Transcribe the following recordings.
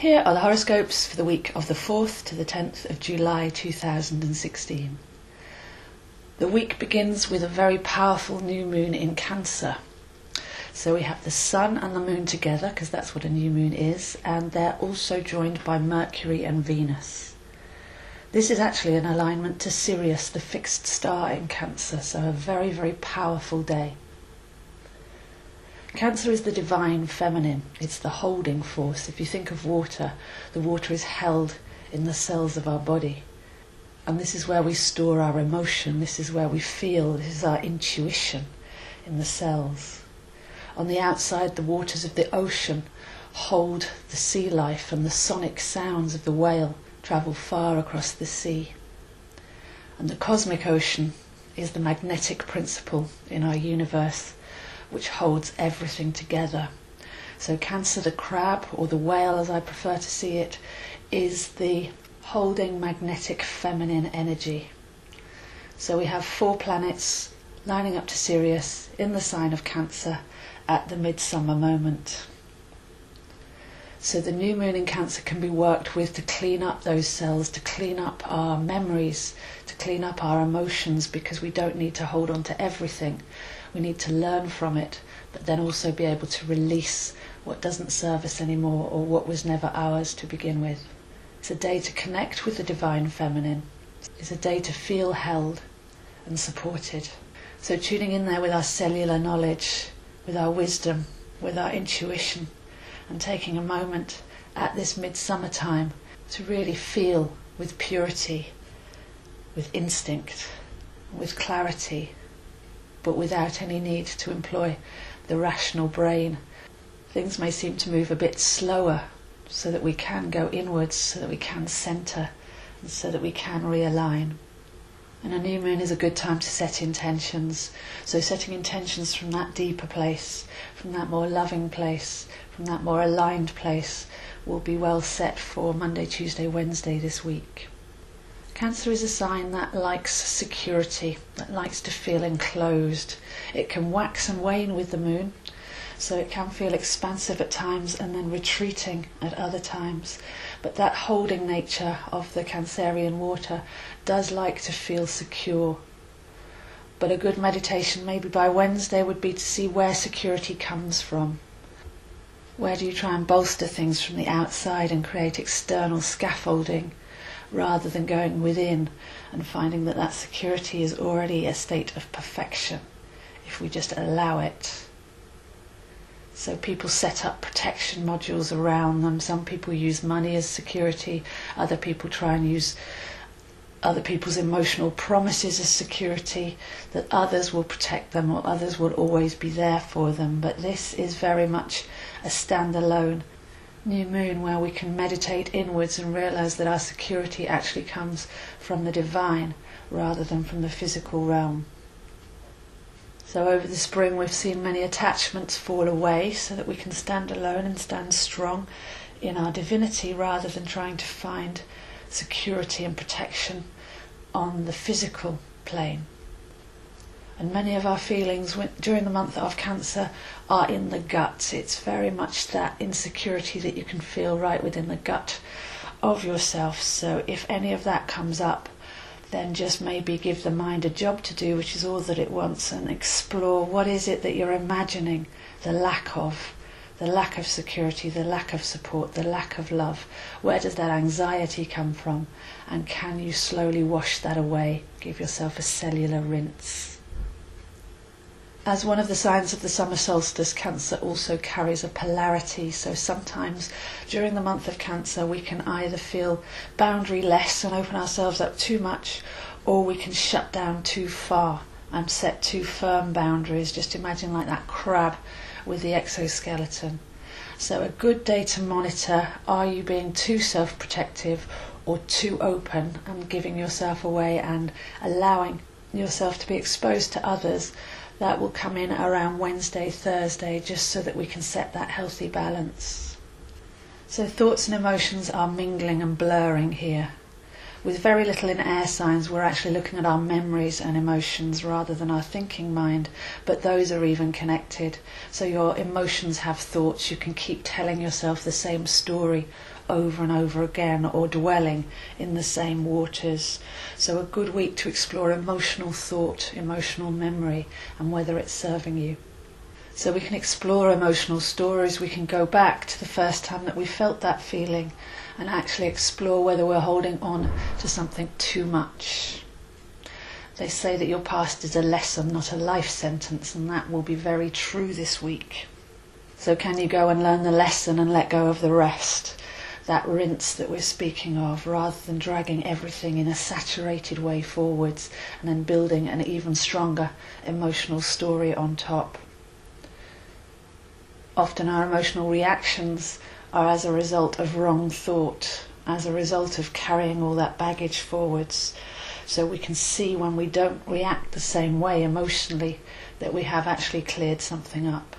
Here are the horoscopes for the week of the 4th to the 10th of July 2016. The week begins with a very powerful new moon in Cancer. So we have the Sun and the Moon together, because that's what a new moon is, and they're also joined by Mercury and Venus. This is actually an alignment to Sirius, the fixed star in Cancer, so a very, very powerful day. Cancer is the divine feminine, it's the holding force. If you think of water, the water is held in the cells of our body. And this is where we store our emotion, this is where we feel, this is our intuition in the cells. On the outside, the waters of the ocean hold the sea life, and the sonic sounds of the whale travel far across the sea. And the cosmic ocean is the magnetic principle in our universe, which holds everything together. So Cancer, the crab, or the whale as I prefer to see it, is the holding magnetic feminine energy. So we have 4 planets lining up to Sirius in the sign of Cancer at the midsummer moment. So the new moon in Cancer can be worked with to clean up those cells, to clean up our memories, to clean up our emotions, because we don't need to hold on to everything. We need to learn from it, but then also be able to release what doesn't serve us anymore or what was never ours to begin with. It's a day to connect with the divine feminine. It's a day to feel held and supported. So tuning in there with our cellular knowledge, with our wisdom, with our intuition, and taking a moment at this midsummer time to really feel with purity, with instinct, with clarity, but without any need to employ the rational brain. Things may seem to move a bit slower, so that we can go inwards, so that we can centre, and so that we can realign. And a new moon is a good time to set intentions. So setting intentions from that deeper place, from that more loving place, from that more aligned place, will be well set for Monday, Tuesday, Wednesday this week. Cancer is a sign that likes security, that likes to feel enclosed. It can wax and wane with the moon, so it can feel expansive at times and then retreating at other times. But that holding nature of the Cancerian water does like to feel secure. But a good meditation maybe by Wednesday would be to see where security comes from. Where do you try and bolster things from the outside and create external scaffolding, rather than going within and finding that that security is already a state of perfection if we just allow it. So people set up protection modules around them. Some people use money as security. Other people try and use other people's emotional promises as security, that others will protect them or others will always be there for them. But this is very much a standalone new moon where we can meditate inwards and realize that our security actually comes from the divine rather than from the physical realm. So over the spring we've seen many attachments fall away so that we can stand alone and stand strong in our divinity rather than trying to find security and protection on the physical plane. And many of our feelings during the month of Cancer are in the gut. It's very much that insecurity that you can feel right within the gut of yourself. So if any of that comes up, then just maybe give the mind a job to do, which is all that it wants, and explore what is it that you're imagining the lack of security, the lack of support, the lack of love. Where does that anxiety come from? And can you slowly wash that away? Give yourself a cellular rinse. As one of the signs of the summer solstice, Cancer also carries a polarity. So sometimes during the month of Cancer we can either feel boundary-less and open ourselves up too much, or we can shut down too far and set too firm boundaries. Just imagine like that crab with the exoskeleton. So a good day to monitor, are you being too self-protective or too open and giving yourself away and allowing yourself to be exposed to others? That will come in around Wednesday, Thursday, just so that we can set that healthy balance. So thoughts and emotions are mingling and blurring here. With very little in air signs, we're actually looking at our memories and emotions rather than our thinking mind, but those are even connected. So your emotions have thoughts. You can keep telling yourself the same story over and over again, or dwelling in the same waters. So a good week to explore emotional thought, emotional memory, and whether it's serving you. So we can explore emotional stories. We can go back to the first time that we felt that feeling and actually explore whether we're holding on to something too much. They say that your past is a lesson, not a life sentence, and that will be very true this week. So can you go and learn the lesson and let go of the rest? That rinse that we're speaking of, rather than dragging everything in a saturated way forwards and then building an even stronger emotional story on top. Often our emotional reactions are as a result of wrong thought, as a result of carrying all that baggage forwards. So we can see when we don't react the same way emotionally that we have actually cleared something up.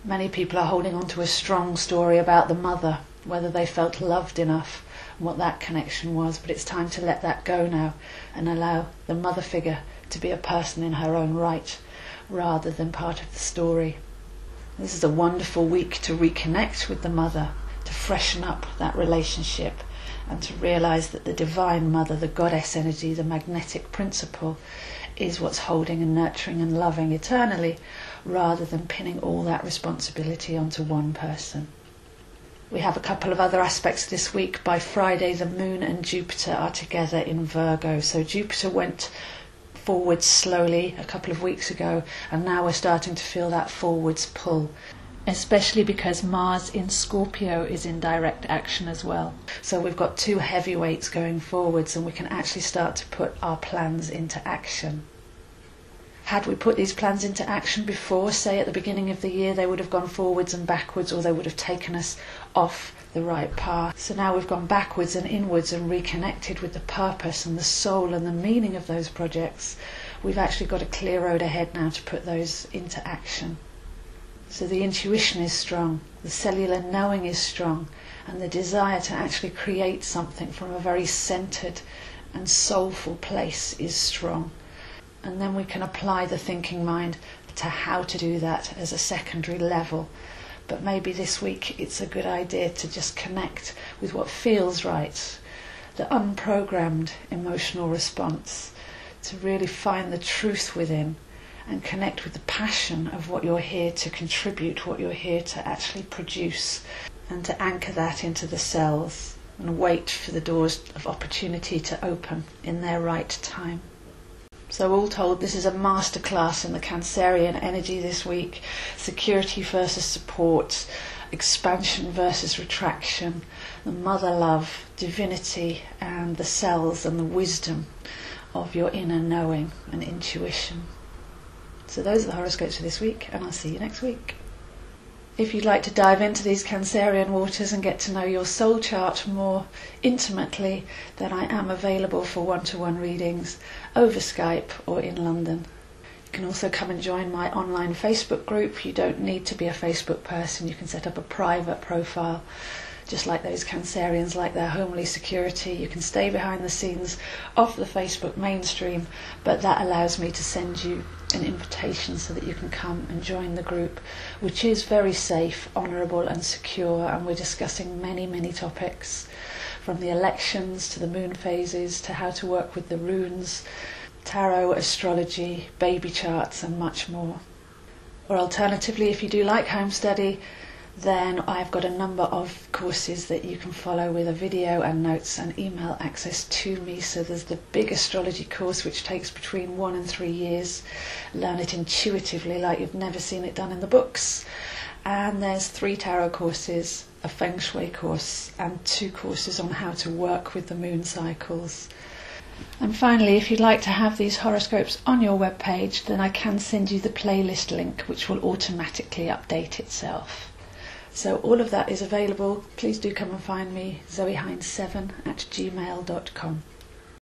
Many people are holding on to a strong story about the mother, whether they felt loved enough and what that connection was, but it's time to let that go now and allow the mother figure to be a person in her own right rather than part of the story. This is a wonderful week to reconnect with the mother, to freshen up that relationship and to realise that the divine mother, the goddess energy, the magnetic principle is what's holding and nurturing and loving eternally, rather than pinning all that responsibility onto one person. We have a couple of other aspects this week. By Friday, the Moon and Jupiter are together in Virgo. So Jupiter went forwards slowly a couple of weeks ago, and now we're starting to feel that forwards pull, especially because Mars in Scorpio is in direct action as well. So we've got two heavyweights going forwards, and we can actually start to put our plans into action. Had we put these plans into action before, say at the beginning of the year, they would have gone forwards and backwards, or they would have taken us off the right path. So now we've gone backwards and inwards and reconnected with the purpose and the soul and the meaning of those projects. We've actually got a clear road ahead now to put those into action. So the intuition is strong, the cellular knowing is strong, and the desire to actually create something from a very centered and soulful place is strong. And then we can apply the thinking mind to how to do that as a secondary level. But maybe this week it's a good idea to just connect with what feels right, the unprogrammed emotional response, to really find the truth within and connect with the passion of what you're here to contribute, what you're here to actually produce, and to anchor that into the cells and wait for the doors of opportunity to open in their right time. So all told, this is a masterclass in the Cancerian energy this week. Security versus support, expansion versus retraction, the mother love, divinity, and the cells and the wisdom of your inner knowing and intuition. So those are the horoscopes for this week, and I'll see you next week. If you'd like to dive into these Cancerian waters and get to know your soul chart more intimately, then I am available for one-to-one readings over Skype or in London. You can also come and join my online Facebook group. You don't need to be a Facebook person. You can set up a private profile, just like those Cancerians like their homely security. You can stay behind the scenes of the Facebook mainstream, but that allows me to send you an invitation so that you can come and join the group, which is very safe, honourable and secure, and we're discussing many topics, from the elections to the moon phases to how to work with the runes, tarot, astrology, baby charts and much more. Or alternatively, if you do like home study, then I've got a number of courses that you can follow with a video and notes and email access to me. So there's the big astrology course, which takes between 1 and 3 years. Learn it intuitively like you've never seen it done in the books. And there's 3 tarot courses, a feng shui course, and 2 courses on how to work with the moon cycles. And finally, if you'd like to have these horoscopes on your webpage, then I can send you the playlist link, which will automatically update itself. So all of that is available. Please do come and find me, zoehines7@gmail.com.